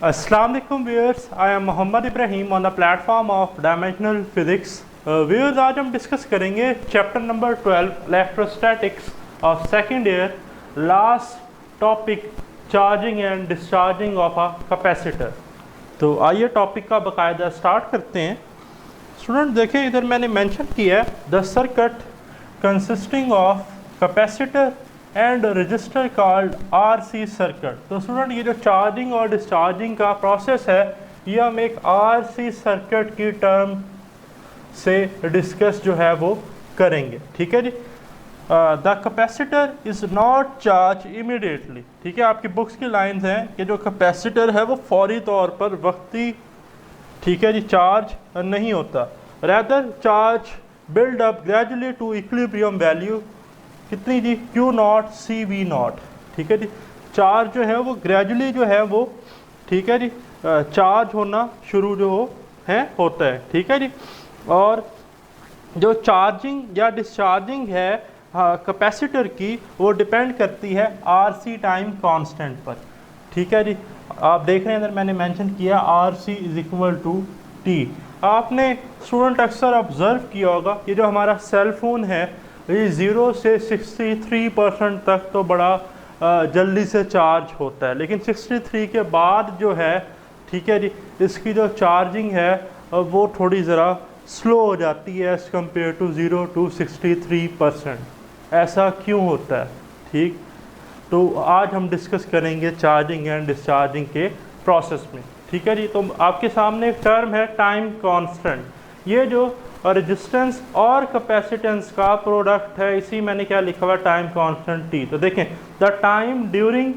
Assalamu alaikum viewers, I am Mohammad Ibrahim on the platform of Dimensional Physics. Viewers, आज हम discuss करेंगे chapter number 12 electrostatics of second year, last topic charging and discharging of a capacitor. तो आइए topic का बाकायदा start करते हैं। Student देखें, इधर मैंने मेंशन किया है the circuit consisting of capacitor and register called RC circuit. तो स्टूडेंट ये जो चार्जिंग और डिस्चार्जिंग का प्रोसेस है ये हम एक आरसी सर्किट की टर्म से डिस्कस जो है वो करेंगे। ठीक है जी। The capacitor is not charge immediately. ठीक है, आपकी बुक्स की लाइंस हैं कि जो कैपेसिटर है वो फौरी तौर पर वक्ती, ठीक है जी, चार्ज नहीं होता। Rather charge build up gradually to equilibrium value कितनी जी, Q not C V not. ठीक है जी, चार्ज जो है वो ग्रेजुअली जो है वो, ठीक है जी, चार्ज होना शुरू जो होता है। ठीक है जी। और जो चार्जिंग या डिस्चार्जिंग है कैपेसिटर की वो डिपेंड करती है RC टाइम कांस्टेंट पर। ठीक है जी, आप देख रहे हैं इधर मैंने मेंशन किया RC is equal to T। आपने स्टूडेंट अक्सर ऑब्जर्व किया होगा कि जो हमारा सेल फोन है ये 0 से 63% तक तो बड़ा जल्दी से चार्ज होता है, लेकिन 63 के बाद जो है, ठीक है जी, इसकी जो चार्जिंग है वो थोड़ी ज़रा स्लो हो जाती है एज़ कम्पेयर टू 0 to 63%। ऐसा क्यों होता है? ठीक, तो आज हम डिस्कस करेंगे चार्जिंग एंड डिस्चार्जिंग के प्रोसेस में। ठीक है जी। तो आपके सामने एक टर्म है टाइम कांस्टेंट। ये जो रेजिस्टेंस और कैपेसिटेंस का प्रोडक्ट है, इसी मैंने क्या लिखा हुआ, टाइम कांस्टेंट T। तो देखें, the time during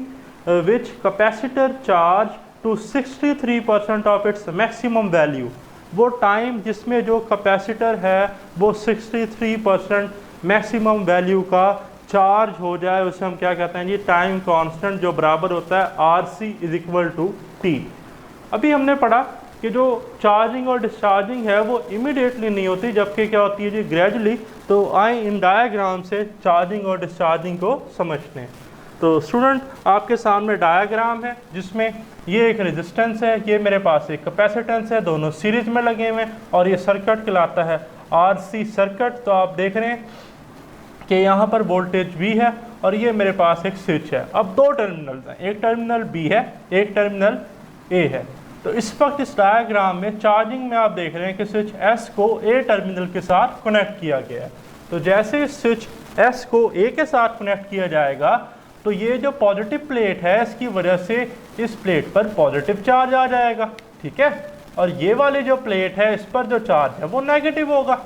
which capacitor charge to 63% of its maximum value, वो टाइम जिसमें जो कैपेसिटर है वो 63% मैक्सिमम वैल्यू का चार्ज हो जाए, उसे हम क्या कहते हैं जी, टाइम कांस्टेंट, जो बराबर होता है RC is equal to T। अभी हमने पढ़ा कि जो चार्जिंग और डिस्चार्जिंग है वो इमीडिएटली नहीं होती, जबकि क्या होती है जी, ग्रेजुअली। तो आए इन डायग्राम से चार्जिंग और डिस्चार्जिंग को समझते हैं। तो स्टूडेंट आपके सामने डायग्राम है जिसमें ये एक रेजिस्टेंस है, ये मेरे पास एक कैपेसिटेंस है, दोनों सीरीज में लगे हुए हैं, और ये सर्किट कहलाता है RC सर्किट। तो आप देख रहे हैं कि यहाँ पर वोल्टेज V है और ये मेरे पास एक स्विच है। अब दो टर्मिनल्स हैं, एक टर्मिनल B है, एक टर्मिनल A है। तो इस वक्त इस डायग्राम में चार्जिंग में आप देख रहे हैं कि स्विच S को A टर्मिनल के साथ कनेक्ट किया गया है। तो जैसे इस स्विच S को A के साथ कनेक्ट किया जाएगा तो ये जो पॉजिटिव प्लेट है इसकी वजह से इस प्लेट पर पॉजिटिव चार्ज आ जाएगा। ठीक है, और ये वाली जो प्लेट है इस पर जो चार्ज है वो नेगेटिव होगा।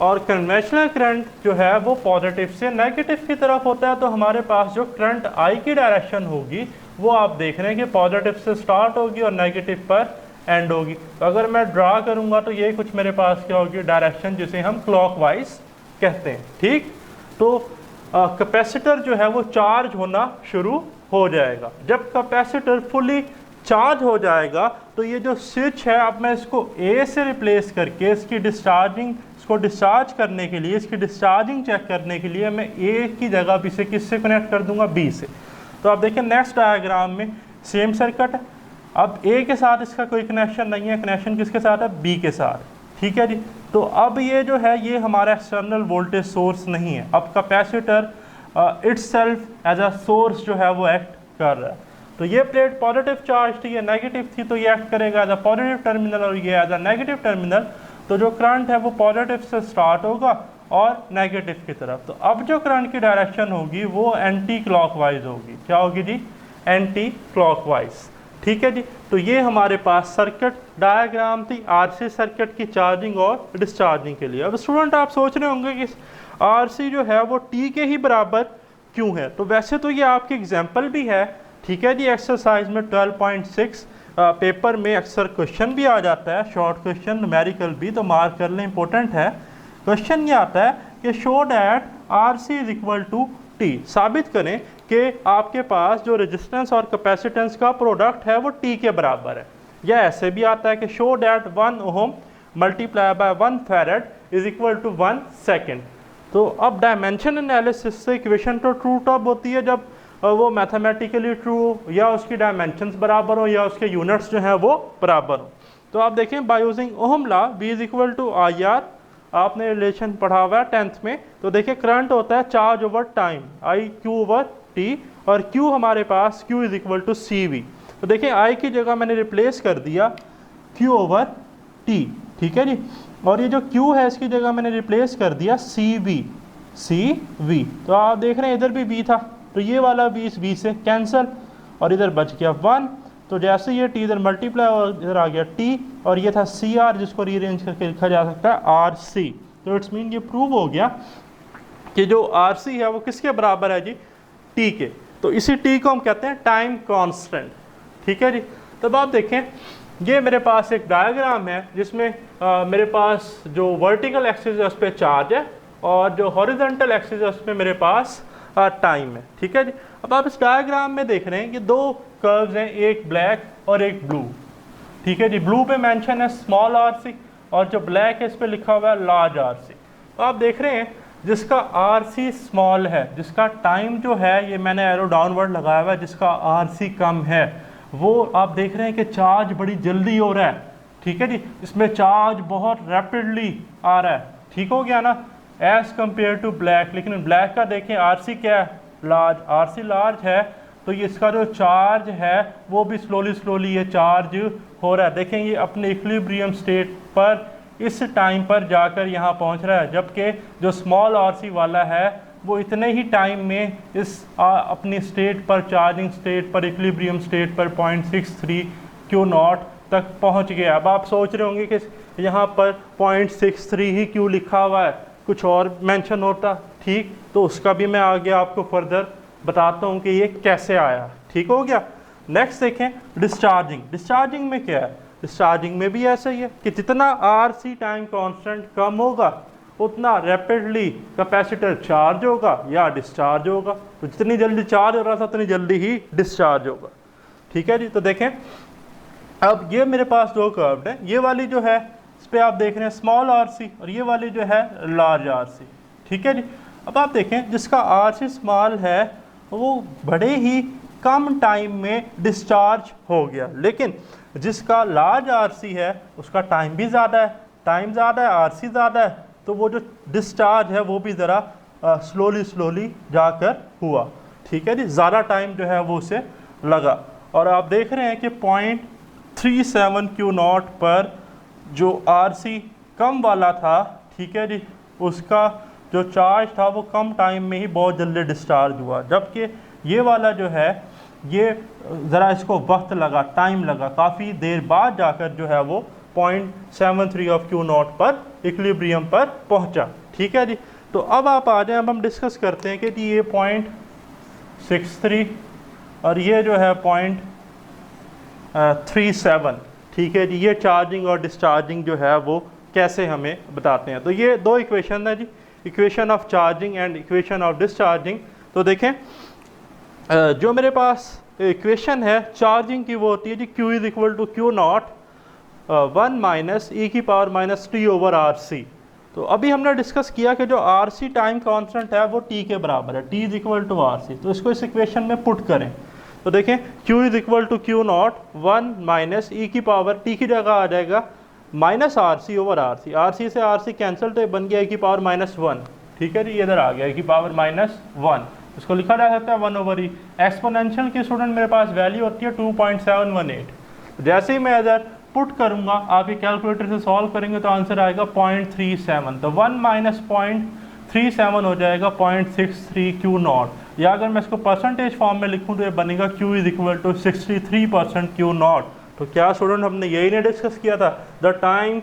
और कन्वेंशनल करंट जो है वो पॉजिटिव से नेगेटिव की तरफ होता है। तो हमारे पास जो करंट I की डायरेक्शन होगी वो आप देख रहे हैं कि पॉजिटिव से स्टार्ट होगी और नेगेटिव पर एंड होगी। तो अगर मैं ड्रा करूंगा तो ये कुछ मेरे पास क्या होगी, डायरेक्शन जिसे हम क्लॉकवाइज कहते हैं। ठीक, तो कैपेसिटर जो है वो चार्ज होना शुरू हो जाएगा। जब कैपेसिटर फुली चार्ज हो जाएगा तो ये जो स्विच है, अब मैं इसको A से रिप्लेस करके इसकी डिस्चार्जिंग, इसको डिस्चार्ज करने के लिए, इसकी डिस्चार्जिंग चेक करने के लिए मैं A की जगह भी से किससे कनेक्ट कर दूंगा, B से। तो आप देखें नेक्स्ट डायग्राम में सेम सर्किट है। अब A के साथ इसका कोई कनेक्शन नहीं है, कनेक्शन किसके साथ है, B के साथ। ठीक है जी। तो अब ये जो है ये हमारा एक्सटर्नल वोल्टेज सोर्स नहीं है। अब capacitor itself as a source जो है वो एक्ट कर रहा है। तो ये प्लेट पॉजिटिव चार्ज थी, ये नेगेटिव थी, तो ये एक्ट करेगा एज अ पॉजिटिव टर्मिनल और ये एज अ नेगेटिव टर्मिनल। तो जो करंट है वो पॉजिटिव से स्टार्ट होगा और नेगेटिव की तरफ। तो अब जो करंट की डायरेक्शन होगी वो एंटी क्लॉकवाइज होगी। क्या होगी जी, एंटी क्लॉकवाइज। ठीक है जी। तो ये हमारे पास सर्किट डायग्राम थी RC सर्किट की चार्जिंग और डिस्चार्जिंग के लिए। अब स्टूडेंट आप सोच रहे होंगे कि RC जो है वो T के ही बराबर क्यों है। तो वैसे तो ये आपकी एग्जाम्पल भी है। ठीक है जी, एक्सरसाइज में 12.6 पेपर में अक्सर क्वेश्चन भी आ जाता है, शॉर्ट क्वेश्चन, न्यूमेरिकल भी, तो मार्क कर लें, इंपॉर्टेंट है। क्वेश्चन ये आता है कि show that RC is equal to T। साबित करें कि आपके पास जो रेजिस्टेंस और कैपेसिटेंस का प्रोडक्ट है वो T के बराबर है। या ऐसे भी आता है कि show that 1 ohm multiply by 1 farad is equal to 1 second. तो अब डायमेंशन एनालिसिस से इक्वेशन तो ट्रू टॉप होती है जब वो मैथमेटिकली ट्रू हो, या उसकी डायमेंशंस बराबर हो, या उसके यूनिट्स जो हैं वो बराबर हो। तो आप देखें by using ohm law V is equal to I R, आपने रिलेशन पढ़ा हुआ है 10th में। तो देखिए करंट होता है charge over time, I Q over T, और क्यू हमारे पास Q is equal to C V. तो देखिए आई की जगह मैंने रिप्लेस कर दिया Q ओवर टी, ठीक है जी, और ये जो Q है इसकी जगह मैंने रिप्लेस कर दिया सी वी। तो आप देख रहे हैं इधर भी V था, तो ये वाला V इस V से कैंसिल, और इधर बच गया 1। तो जैसे ये T इधर मल्टीप्लाई और इधर आ गया T, और ये था CR जिसको रीअरेंज करके लिखा जा सकता है RC। तो इट्स मीन ये प्रूव हो गया कि जो RC है वो किसके बराबर है जी, T के। तो इसी T को हम कहते हैं टाइम कांस्टेंट, ठीक है जी। तब आप देखें ये मेरे पास एक डायग्राम है जिसमें मेरे पास जो वर्टिकल एक्सिस है उस पर चार्ज है, और जो हॉरिजॉन्टल एक्सिस है उस पर मेरे पास टाइम है, ठीक है जी। अब आप इस डायग्राम में देख रहे हैं कि दो कर्व्स हैं, एक ब्लैक और एक ब्लू, ठीक है जी। ब्लू पे मेंशन है स्मॉल RC, और जो ब्लैक है इस पे लिखा हुआ है लार्ज RC। तो आप देख रहे हैं जिसका RC स्मॉल है, जिसका टाइम जो है, ये मैंने एरो डाउनवर्ड लगाया हुआ है, जिसका RC कम है, वो आप देख रहे हैं कि चार्ज बड़ी जल्दी हो रहा है, ठीक है जी। इसमें चार्ज बहुत रैपिडली आ रहा है, ठीक हो गया ना, एज कम्पेयर टू ब्लैक। लेकिन ब्लैक का देखें RC क्या है, लार्ज, RC लार्ज है, तो ये इसका जो चार्ज है वो भी स्लोली ये चार्ज हो रहा है। देखें ये अपने इक्विलिब्रियम स्टेट पर इस टाइम पर जाकर यहाँ पहुँच रहा है, जबकि जो स्मॉल RC वाला है वो इतने ही टाइम में इस अपनी स्टेट पर, चार्जिंग स्टेट पर, इक्विलिब्रियम स्टेट पर 0.63 Q0 तक पहुँच गया। अब आप सोच रहे होंगे कि यहाँ पर 0.63 ही क्यों लिखा हुआ है, कुछ और मेंशन होता, ठीक, तो उसका भी मैं आगे आपको फर्दर बताता हूँ कि ये कैसे आया, ठीक हो गया। नेक्स्ट देखें डिस्चार्जिंग। डिस्चार्जिंग में क्या है, डिस्चार्जिंग में भी ऐसा ही है कि जितना RC टाइम कांस्टेंट कम होगा उतना रैपिडली कैपेसिटर चार्ज होगा या डिस्चार्ज होगा। तो जितनी जल्दी चार्ज हो रहा था उतनी जल्दी ही डिस्चार्ज होगा, ठीक है जी। तो देखें अब ये मेरे पास दो कर्व है, ये वाली जो है इस पर आप देख रहे हैं स्मॉल RC, और ये वाली जो है लार्ज RC, ठीक है जी। अब आप देखें जिसका RC स्मॉल है वो बड़े ही कम टाइम में डिस्चार्ज हो गया, लेकिन जिसका लार्ज RC है उसका टाइम भी ज़्यादा है, टाइम ज़्यादा है, RC ज़्यादा है, तो वो जो डिस्चार्ज है वो भी ज़रा स्लोली जाकर हुआ, ठीक है जी। ज़्यादा टाइम जो है वो उसे लगा, और आप देख रहे हैं कि 0.37 Q0 पर जो RC कम वाला था, ठीक है जी, उसका जो चार्ज था वो कम टाइम में ही बहुत जल्दी डिस्चार्ज हुआ, जबकि ये वाला जो है ये ज़रा इसको वक्त लगा, टाइम लगा, काफ़ी देर बाद जाकर जो है वो 0.73 ऑफ Q0 पर इक्विलिब्रियम पर पहुंचा, ठीक है जी। तो अब आप आ जाएं, अब हम डिस्कस करते हैं कि जी ये 0.63 और ये जो है 0.37, ठीक है जी, ये चार्जिंग और डिस्चार्जिंग जो है वो कैसे हमें बताते हैं। तो ये दो इक्वेशन है जी, equation of charging and equation of discharging. तो देखें जो मेरे पास इक्वेशन है चार्जिंग की वो होती है जी Q is equal to Q0 1 minus e की power minus t over RC। तो अभी हमने डिस्कस किया कि जो RC टाइम कांस्टेंट है वो t के बराबर है, t is equal to RC। तो इसको इस इक्वेशन में पुट करें तो देखें Q is equal to Q0 1 minus e की पावर t की जगह आ जाएगा minus RC over RC, RC से RC कैंसिल तो बन गया e की पावर माइनस 1, ठीक है जी, इधर आ गया e की पावर माइनस 1, इसको लिखा जा सकता है 1 ओवर e। एक्सपोनेंशियल की स्टूडेंट मेरे पास वैल्यू होती है 2.718। जैसे ही मैं इधर पुट करूंगा आप ये कैलकुलेटर से सॉल्व करेंगे तो आंसर आएगा 0.37, तो 1 माइनस 0.37 हो जाएगा 0.63 Q0, या अगर मैं इसको परसेंटेज फॉर्म में लिखूं तो ये बनेगा Q is equal to 63% Q0। तो क्या स्टूडेंट हमने यही नहीं डिस्कस किया था, the time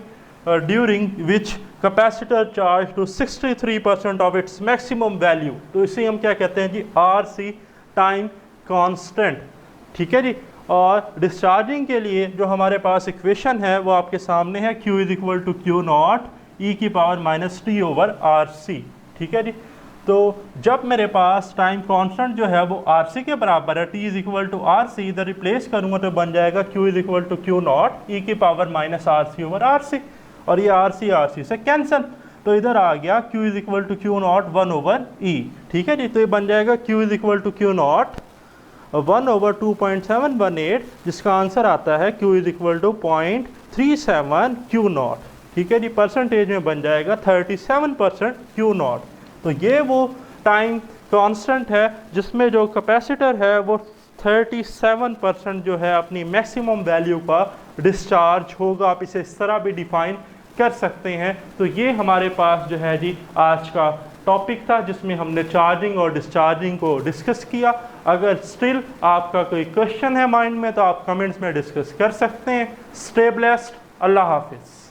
during which capacitor charge to 63% of its maximum value. तो इसे हम क्या कहते हैं जी RC टाइम कांस्टेंट, ठीक है जी। और डिस्चार्जिंग के लिए जो हमारे पास इक्वेशन है वो आपके सामने है Q is equal to Q0 e की power minus t over RC, ठीक है जी। तो जब मेरे पास टाइम कांस्टेंट जो है वो RC के बराबर है, t is equal to RC, इधर रिप्लेस करूँगा तो बन जाएगा Q is equal to Q0 e की power minus RC over RC, और ये RC से कैंसिल, तो इधर आ गया Q is equal to Q0 1 over e, ठीक है जी। तो ये बन जाएगा Q is equal to Q0 1/2.718, जिसका आंसर आता है Q is equal to 0.37 Q not. ठीक है जी, परसेंटेज में बन जाएगा 37% Q नॉट। तो ये वो टाइम कांस्टेंट है जिसमें जो कैपेसिटर है वो 37% जो है अपनी मैक्सिमम वैल्यू का डिस्चार्ज होगा। आप इसे इस तरह भी डिफाइन कर सकते हैं। तो ये हमारे पास जो है जी आज का टॉपिक था जिसमें हमने चार्जिंग और डिस्चार्जिंग को डिस्कस किया। अगर स्टिल आपका कोई क्वेश्चन है माइंड में तो आप कमेंट्स में डिस्कस कर सकते हैं। स्टे ब्लेस्ड, अल्लाह हाफिज़।